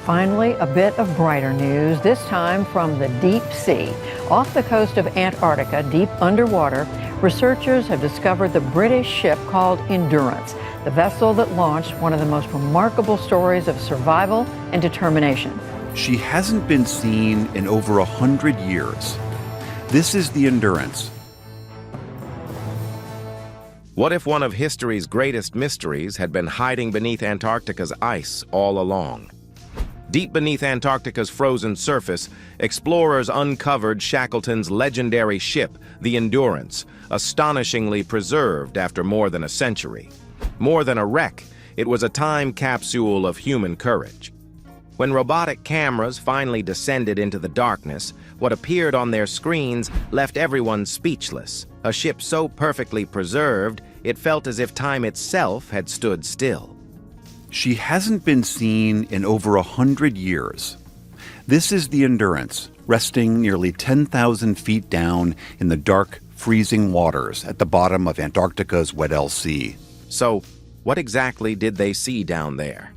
Finally, a bit of brighter news, this time from the deep sea. Off the coast of Antarctica, deep underwater, researchers have discovered the British ship called Endurance, the vessel that launched one of the most remarkable stories of survival and determination. She hasn't been seen in over 100 years. This is the Endurance. What if one of history's greatest mysteries had been hiding beneath Antarctica's ice all along? Deep beneath Antarctica's frozen surface, explorers uncovered Shackleton's legendary ship, the Endurance, astonishingly preserved after more than a century. More than a wreck, it was a time capsule of human courage. When robotic cameras finally descended into the darkness, what appeared on their screens left everyone speechless. A ship so perfectly preserved, it felt as if time itself had stood still. She hasn't been seen in over 100 years. This is the Endurance, resting nearly 10,000 feet down in the dark, freezing waters at the bottom of Antarctica's Weddell Sea. So, what exactly did they see down there?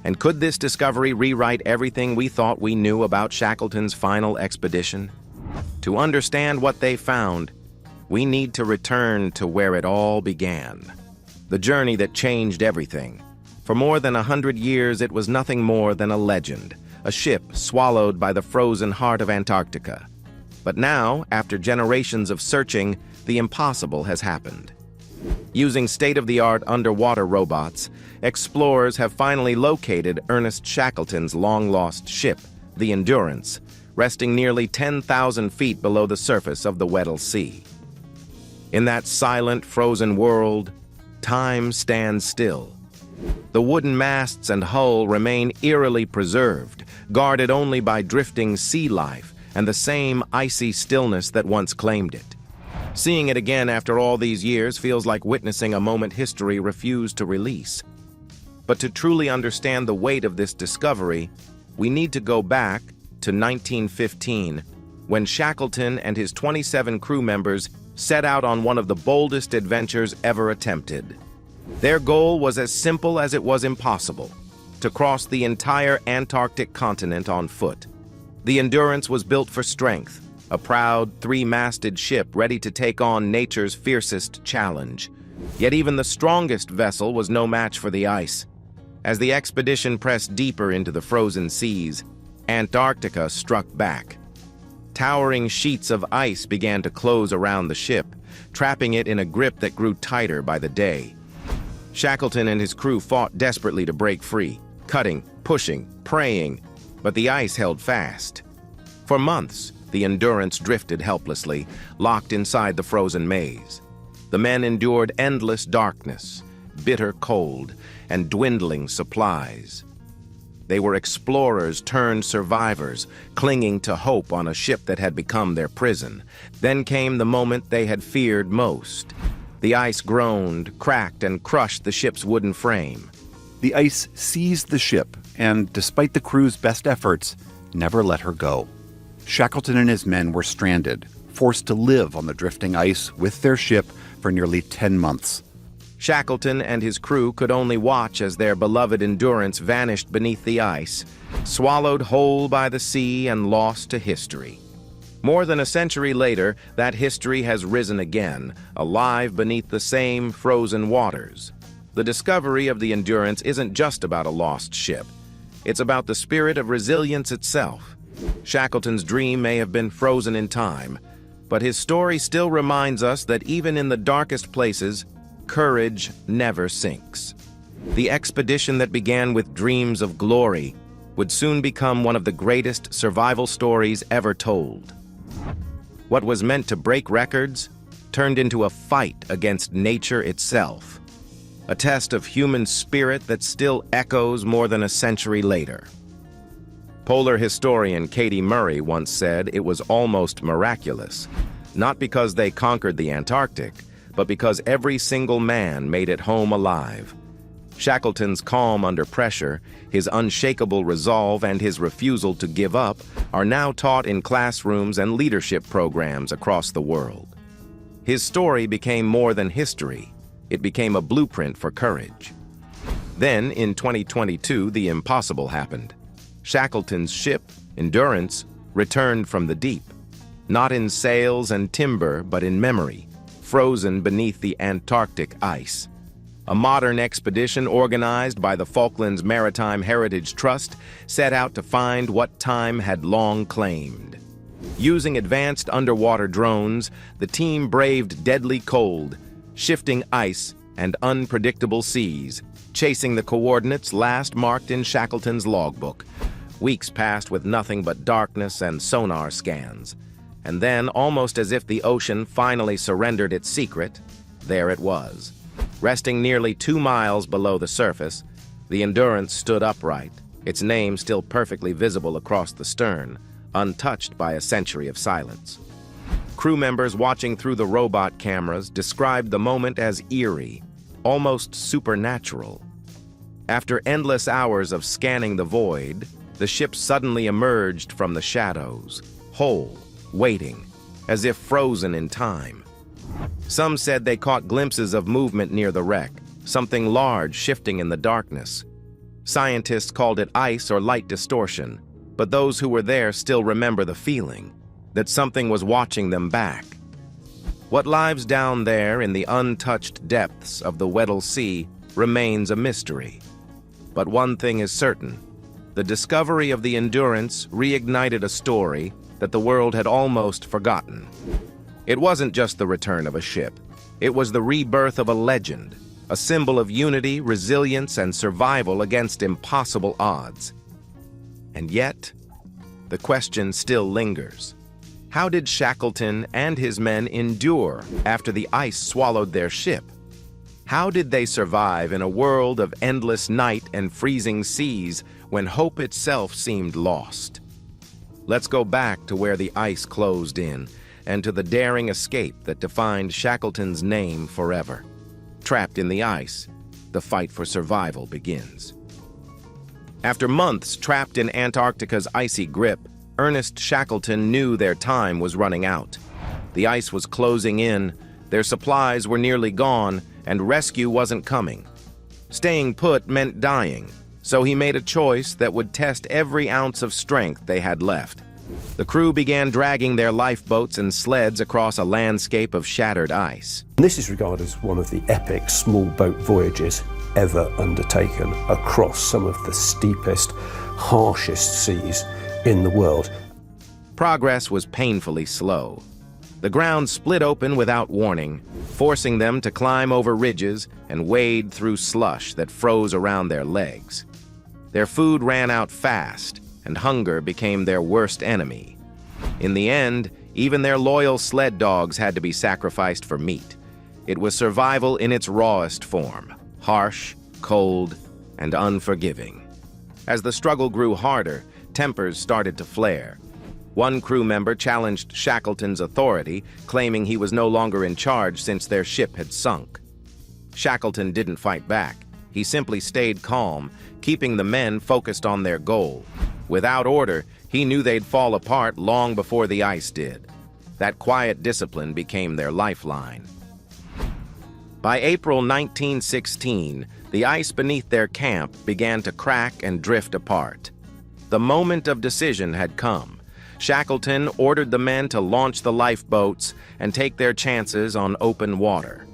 And could this discovery rewrite everything we thought we knew about Shackleton's final expedition? To understand what they found, we need to return to where it all began. The journey that changed everything. For more than 100 years, it was nothing more than a legend, a ship swallowed by the frozen heart of Antarctica. But now, after generations of searching, the impossible has happened. Using state-of-the-art underwater robots, explorers have finally located Ernest Shackleton's long-lost ship, the Endurance, resting nearly 10,000 feet below the surface of the Weddell Sea. In that silent, frozen world, time stands still. The wooden masts and hull remain eerily preserved, guarded only by drifting sea life and the same icy stillness that once claimed it. Seeing it again after all these years feels like witnessing a moment history refused to release. But to truly understand the weight of this discovery, we need to go back to 1915, when Shackleton and his 27 crew members set out on one of the boldest adventures ever attempted. Their goal was as simple as it was impossible: to cross the entire Antarctic continent on foot. The Endurance was built for strength, a proud, three-masted ship ready to take on nature's fiercest challenge. Yet even the strongest vessel was no match for the ice. As the expedition pressed deeper into the frozen seas, Antarctica struck back. Towering sheets of ice began to close around the ship, trapping it in a grip that grew tighter by the day. Shackleton and his crew fought desperately to break free, cutting, pushing, praying, but the ice held fast. For months, the Endurance drifted helplessly, locked inside the frozen maze. The men endured endless darkness, bitter cold, and dwindling supplies. They were explorers turned survivors, clinging to hope on a ship that had become their prison. Then came the moment they had feared most. The ice groaned, cracked, and crushed the ship's wooden frame. The ice seized the ship, and despite the crew's best efforts, never let her go. Shackleton and his men were stranded, forced to live on the drifting ice with their ship for nearly 10 months. Shackleton and his crew could only watch as their beloved Endurance vanished beneath the ice, swallowed whole by the sea and lost to history. More than a century later, that history has risen again, alive beneath the same frozen waters. The discovery of the Endurance isn't just about a lost ship. It's about the spirit of resilience itself. Shackleton's dream may have been frozen in time, but his story still reminds us that even in the darkest places, courage never sinks. The expedition that began with dreams of glory would soon become one of the greatest survival stories ever told. What was meant to break records turned into a fight against nature itself, a test of human spirit that still echoes more than a century later. Polar historian Katie Murray once said it was almost miraculous, not because they conquered the Antarctic, but because every single man made it home alive. Shackleton's calm under pressure, his unshakable resolve, and his refusal to give up are now taught in classrooms and leadership programs across the world. His story became more than history. It became a blueprint for courage. Then, in 2022, the impossible happened. Shackleton's ship, Endurance, returned from the deep, not in sails and timber, but in memory, frozen beneath the Antarctic ice. A modern expedition organized by the Falklands Maritime Heritage Trust set out to find what time had long claimed. Using advanced underwater drones, the team braved deadly cold, shifting ice, and unpredictable seas, chasing the coordinates last marked in Shackleton's logbook. Weeks passed with nothing but darkness and sonar scans. And then, almost as if the ocean finally surrendered its secret, there it was. Resting nearly 2 miles below the surface, the Endurance stood upright, its name still perfectly visible across the stern, untouched by a century of silence. Crew members watching through the robot cameras described the moment as eerie, almost supernatural. After endless hours of scanning the void, the ship suddenly emerged from the shadows, whole, waiting, as if frozen in time. Some said they caught glimpses of movement near the wreck, something large shifting in the darkness. Scientists called it ice or light distortion, but those who were there still remember the feeling that something was watching them back. What lies down there in the untouched depths of the Weddell Sea remains a mystery. But one thing is certain: the discovery of the Endurance reignited a story that the world had almost forgotten. It wasn't just the return of a ship. It was the rebirth of a legend, a symbol of unity, resilience, and survival against impossible odds. And yet, the question still lingers. How did Shackleton and his men endure after the ice swallowed their ship? How did they survive in a world of endless night and freezing seas when hope itself seemed lost? Let's go back to where the ice closed in and to the daring escape that defined Shackleton's name forever. Trapped in the ice, the fight for survival begins. After months trapped in Antarctica's icy grip, Ernest Shackleton knew their time was running out. The ice was closing in, their supplies were nearly gone, and rescue wasn't coming. Staying put meant dying, so he made a choice that would test every ounce of strength they had left. The crew began dragging their lifeboats and sleds across a landscape of shattered ice. This is regarded as one of the epic small boat voyages ever undertaken across some of the steepest, harshest seas in the world. Progress was painfully slow. The ground split open without warning, forcing them to climb over ridges and wade through slush that froze around their legs. Their food ran out fast, and hunger became their worst enemy. In the end, even their loyal sled dogs had to be sacrificed for meat. It was survival in its rawest form, harsh, cold, and unforgiving. As the struggle grew harder, tempers started to flare. One crew member challenged Shackleton's authority, claiming he was no longer in charge since their ship had sunk. Shackleton didn't fight back. He simply stayed calm, keeping the men focused on their goal. Without order, he knew they'd fall apart long before the ice did. That quiet discipline became their lifeline. By April 1916, the ice beneath their camp began to crack and drift apart. The moment of decision had come. Shackleton ordered the men to launch the lifeboats and take their chances on open water.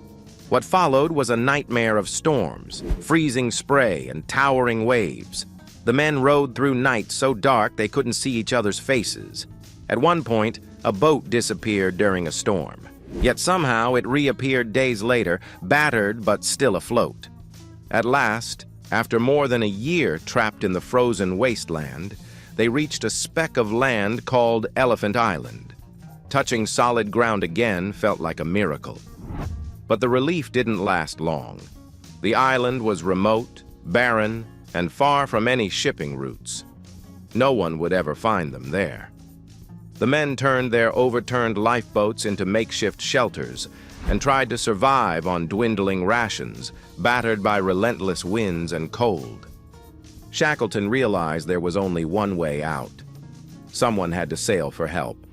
What followed was a nightmare of storms, freezing spray, and towering waves. The men rowed through nights so dark they couldn't see each other's faces. At one point, a boat disappeared during a storm. Yet somehow it reappeared days later, battered but still afloat. At last, after more than a year trapped in the frozen wasteland, they reached a speck of land called Elephant Island. Touching solid ground again felt like a miracle. But the relief didn't last long. The island was remote, barren, and far from any shipping routes. No one would ever find them there. The men turned their overturned lifeboats into makeshift shelters and tried to survive on dwindling rations, battered by relentless winds and cold. Shackleton realized there was only one way out. Someone had to sail for help.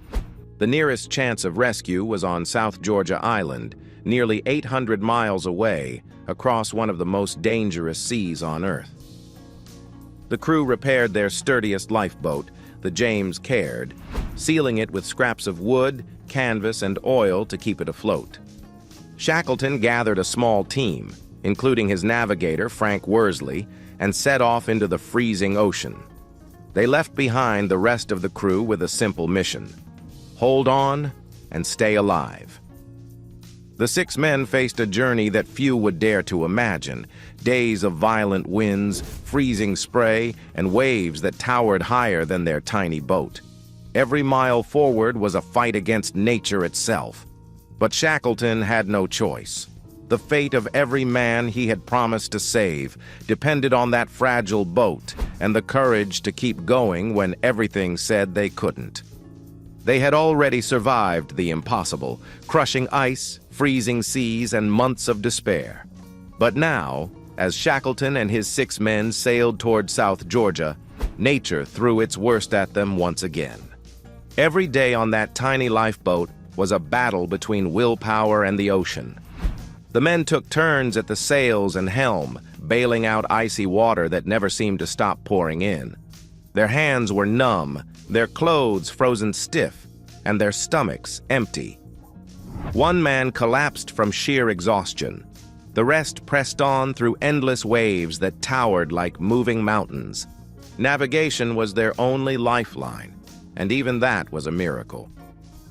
The nearest chance of rescue was on South Georgia Island, nearly 800 miles away, across one of the most dangerous seas on Earth. The crew repaired their sturdiest lifeboat, the James Caird, sealing it with scraps of wood, canvas, and oil to keep it afloat. Shackleton gathered a small team, including his navigator, Frank Worsley, and set off into the freezing ocean. They left behind the rest of the crew with a simple mission: hold on and stay alive. The 6 men faced a journey that few would dare to imagine: days of violent winds, freezing spray, and waves that towered higher than their tiny boat. Every mile forward was a fight against nature itself. But Shackleton had no choice. The fate of every man he had promised to save depended on that fragile boat and the courage to keep going when everything said they couldn't. They had already survived the impossible, crushing ice, freezing seas, and months of despair. But now, as Shackleton and his 6 men sailed toward South Georgia, nature threw its worst at them once again. Every day on that tiny lifeboat was a battle between willpower and the ocean. The men took turns at the sails and helm, bailing out icy water that never seemed to stop pouring in. Their hands were numb, their clothes frozen stiff, and their stomachs empty. One man collapsed from sheer exhaustion. The rest pressed on through endless waves that towered like moving mountains. Navigation was their only lifeline, and even that was a miracle.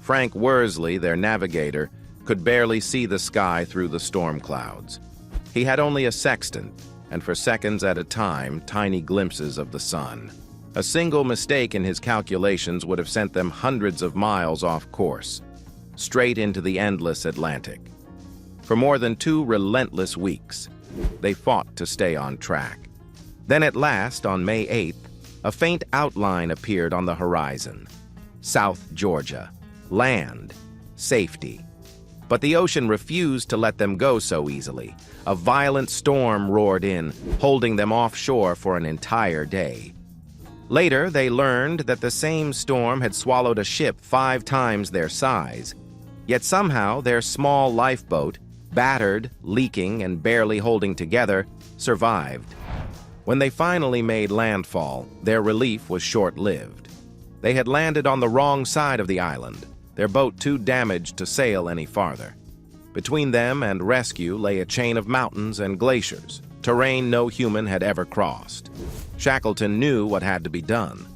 Frank Worsley, their navigator, could barely see the sky through the storm clouds. He had only a sextant, and for seconds at a time, tiny glimpses of the sun. A single mistake in his calculations would have sent them hundreds of miles off course, straight into the endless Atlantic. For more than 2 relentless weeks, they fought to stay on track. Then at last, on May 8th, a faint outline appeared on the horizon. South Georgia. Land. Safety. But the ocean refused to let them go so easily. A violent storm roared in, holding them offshore for an entire day. Later, they learned that the same storm had swallowed a ship 5 times their size. Yet somehow their small lifeboat, battered, leaking, and barely holding together, survived. When they finally made landfall, their relief was short-lived. They had landed on the wrong side of the island, their boat too damaged to sail any farther. Between them and rescue lay a chain of mountains and glaciers, terrain no human had ever crossed. Shackleton knew what had to be done.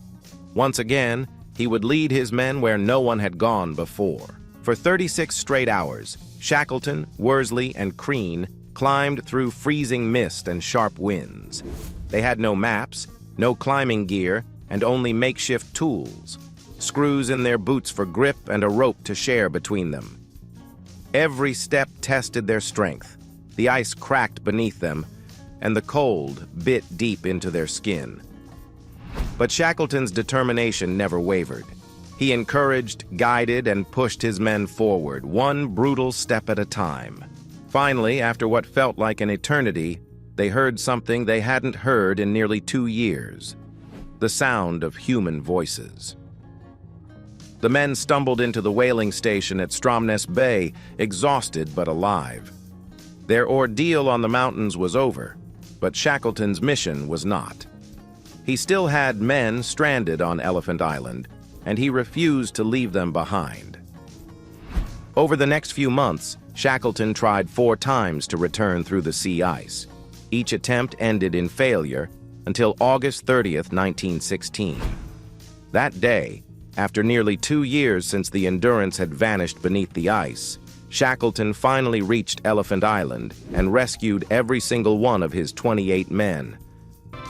Once again, he would lead his men where no one had gone before. For 36 straight hours, Shackleton, Worsley, and Crean climbed through freezing mist and sharp winds. They had no maps, no climbing gear, and only makeshift tools. Screws in their boots for grip and a rope to share between them. Every step tested their strength. The ice cracked beneath them, and the cold bit deep into their skin. But Shackleton's determination never wavered. He encouraged, guided, and pushed his men forward, one brutal step at a time. Finally, after what felt like an eternity, they heard something they hadn't heard in nearly 2 years: the sound of human voices. The men stumbled into the whaling station at Stromness Bay, exhausted but alive. Their ordeal on the mountains was over, but Shackleton's mission was not. He still had men stranded on Elephant Island, and he refused to leave them behind. Over the next few months, Shackleton tried 4 times to return through the sea ice. Each attempt ended in failure until August 30th, 1916. That day, after nearly 2 years since the Endurance had vanished beneath the ice, Shackleton finally reached Elephant Island and rescued every single one of his 28 men.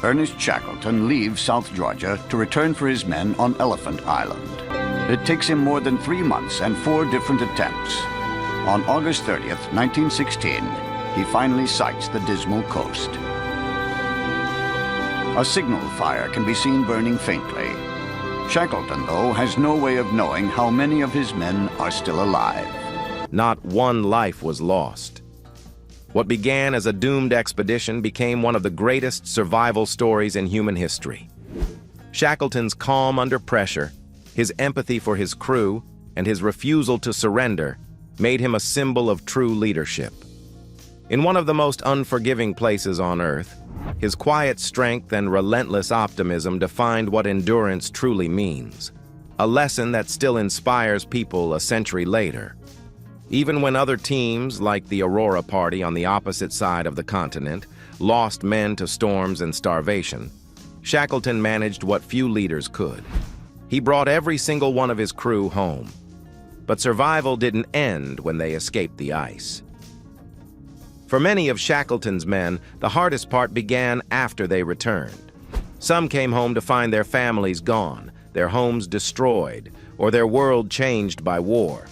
Ernest Shackleton leaves South Georgia to return for his men on Elephant Island. It takes him more than 3 months and 4 different attempts. On August 30th, 1916, he finally sights the dismal coast. A signal fire can be seen burning faintly. Shackleton, though, has no way of knowing how many of his men are still alive. Not one life was lost. What began as a doomed expedition became one of the greatest survival stories in human history. Shackleton's calm under pressure, his empathy for his crew, and his refusal to surrender made him a symbol of true leadership. In one of the most unforgiving places on Earth, His quiet strength and relentless optimism defined what endurance truly means, a lesson that still inspires people a century later. Even when other teams, like the Aurora Party on the opposite side of the continent, lost men to storms and starvation, Shackleton managed what few leaders could. He brought every single one of his crew home. But survival didn't end when they escaped the ice. For many of Shackleton's men, the hardest part began after they returned. Some came home to find their families gone, their homes destroyed, or their world changed by war.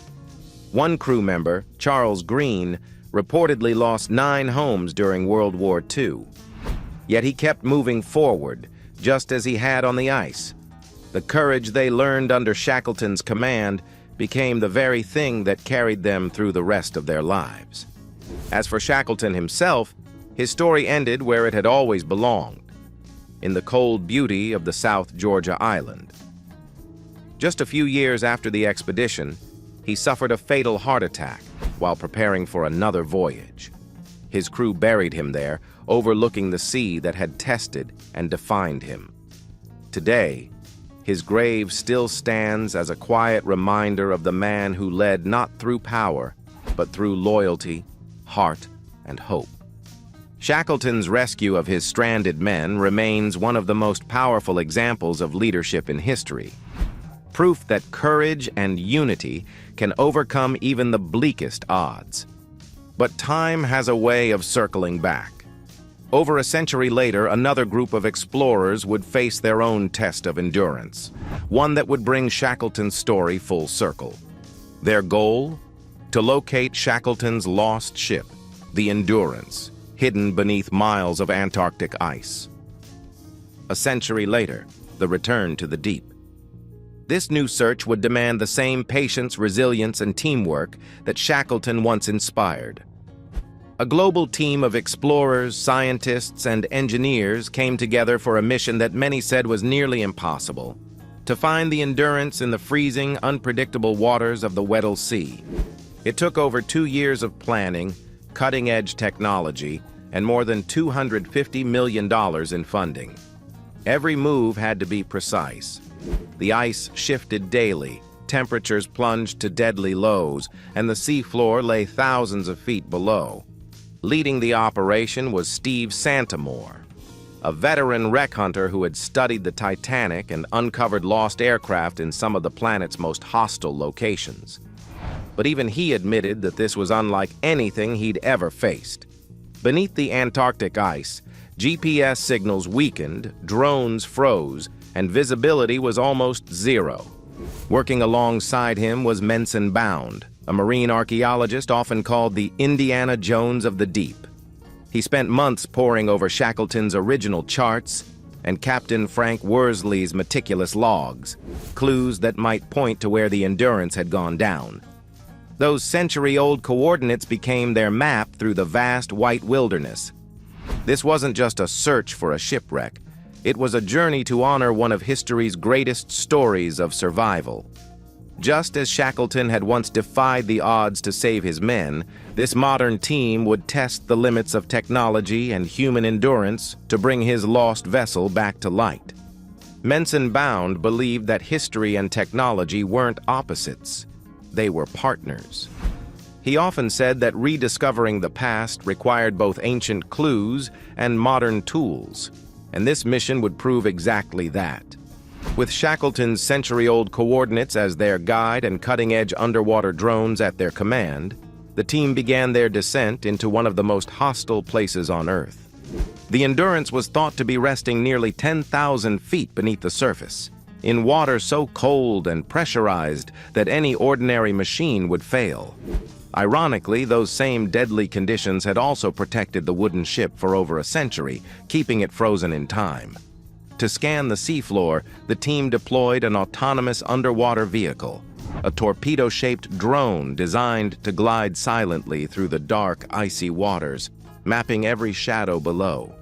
One crew member, Charles Green, reportedly lost 9 homes during World War II. Yet he kept moving forward, just as he had on the ice. The courage they learned under Shackleton's command became the very thing that carried them through the rest of their lives. As for Shackleton himself, his story ended where it had always belonged, in the cold beauty of the South Georgia island. Just a few years after the expedition, he suffered a fatal heart attack while preparing for another voyage. His crew buried him there, overlooking the sea that had tested and defined him. Today, his grave still stands as a quiet reminder of the man who led not through power, but through loyalty, heart, and hope. Shackleton's rescue of his stranded men remains one of the most powerful examples of leadership in history. Proof that courage and unity can overcome even the bleakest odds. But time has a way of circling back. Over a century later, another group of explorers would face their own test of endurance, one that would bring Shackleton's story full circle. Their goal? To locate Shackleton's lost ship, the Endurance, hidden beneath miles of Antarctic ice. A century later, the return to the deep. This new search would demand the same patience, resilience, and teamwork that Shackleton once inspired. A global team of explorers, scientists, and engineers came together for a mission that many said was nearly impossible: to find the Endurance in the freezing, unpredictable waters of the Weddell Sea. It took over 2 years of planning, cutting-edge technology, and more than $250 million in funding. Every move had to be precise. The ice shifted daily, temperatures plunged to deadly lows, and the seafloor lay thousands of feet below. Leading the operation was Steve Santamore, a veteran wreck hunter who had studied the Titanic and uncovered lost aircraft in some of the planet's most hostile locations. But even he admitted that this was unlike anything he'd ever faced. Beneath the Antarctic ice, GPS signals weakened, drones froze, and visibility was almost zero. Working alongside him was Menson Bound, a marine archaeologist often called the Indiana Jones of the deep. He spent months poring over Shackleton's original charts and Captain Frank Worsley's meticulous logs, clues that might point to where the Endurance had gone down. Those century-old coordinates became their map through the vast white wilderness. This wasn't just a search for a shipwreck. It was a journey to honor one of history's greatest stories of survival. Just as Shackleton had once defied the odds to save his men, this modern team would test the limits of technology and human endurance to bring his lost vessel back to light. Menson Bound believed that history and technology weren't opposites. They were partners. He often said that rediscovering the past required both ancient clues and modern tools, and this mission would prove exactly that. With Shackleton's century-old coordinates as their guide and cutting-edge underwater drones at their command, the team began their descent into one of the most hostile places on Earth. The Endurance was thought to be resting nearly 10,000 feet beneath the surface, in water so cold and pressurized that any ordinary machine would fail. Ironically, those same deadly conditions had also protected the wooden ship for over a century, keeping it frozen in time. To scan the seafloor, the team deployed an autonomous underwater vehicle, a torpedo-shaped drone designed to glide silently through the dark, icy waters, mapping every shadow below.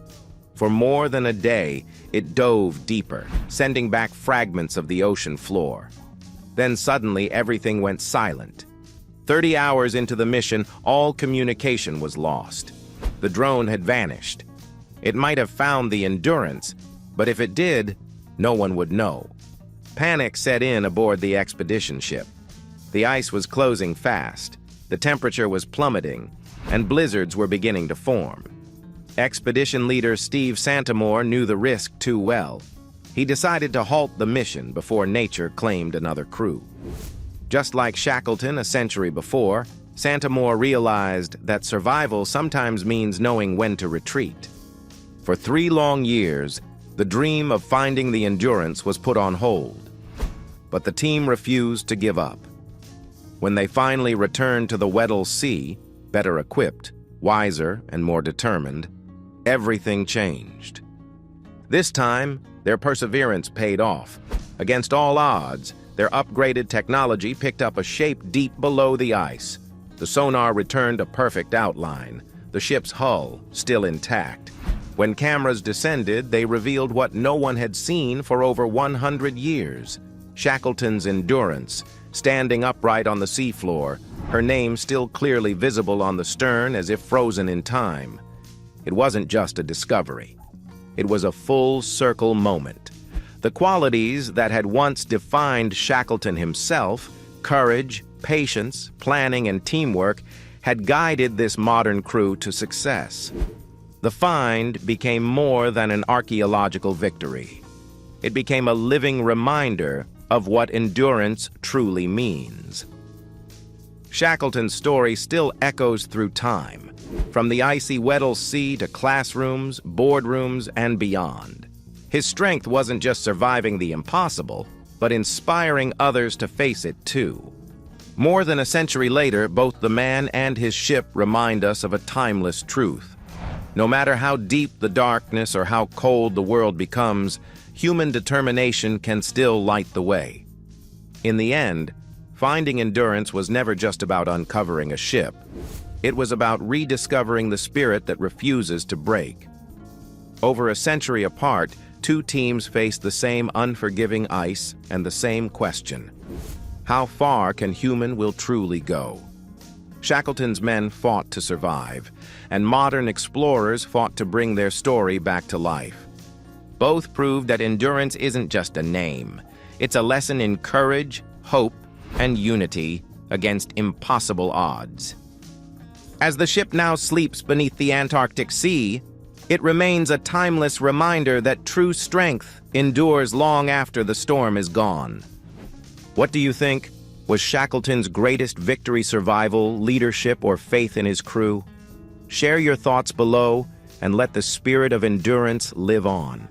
For more than a day, it dove deeper, sending back fragments of the ocean floor. Then suddenly, everything went silent. 30 hours into the mission, all communication was lost. The drone had vanished. It might have found the Endurance, but if it did, no one would know. Panic set in aboard the expedition ship. The ice was closing fast, the temperature was plummeting, and blizzards were beginning to form. Expedition leader Steve Santamore knew the risk too well. He decided to halt the mission before nature claimed another crew. Just like Shackleton a century before, Santamore realized that survival sometimes means knowing when to retreat. For 3 long years, the dream of finding the Endurance was put on hold. But the team refused to give up. When they finally returned to the Weddell Sea, better equipped, wiser, and more determined, everything changed. This time, their perseverance paid off. Against all odds, their upgraded technology picked up a shape deep below the ice. The sonar returned a perfect outline, the ship's hull still intact. When cameras descended, they revealed what no one had seen for over 100 years. Shackleton's Endurance, standing upright on the seafloor, her name still clearly visible on the stern as if frozen in time. It wasn't just a discovery. It was a full-circle moment. The qualities that had once defined Shackleton himself, courage, patience, planning, and teamwork, had guided this modern crew to success. The find became more than an archaeological victory. It became a living reminder of what endurance truly means. Shackleton's story still echoes through time, from the icy Weddell Sea to classrooms, boardrooms, and beyond. His strength wasn't just surviving the impossible, but inspiring others to face it too. More than a century later, both the man and his ship remind us of a timeless truth. No matter how deep the darkness or how cold the world becomes, human determination can still light the way. In the end, finding Endurance was never just about uncovering a ship. It was about rediscovering the spirit that refuses to break. Over a century apart, 2 teams faced the same unforgiving ice and the same question: how far can human will truly go? Shackleton's men fought to survive, and modern explorers fought to bring their story back to life. Both proved that endurance isn't just a name. It's a lesson in courage, hope, and unity against impossible odds. As the ship now sleeps beneath the Antarctic Sea, it remains a timeless reminder that true strength endures long after the storm is gone. What do you think? Was Shackleton's greatest victory survival, leadership, or faith in his crew? Share your thoughts below and let the spirit of endurance live on.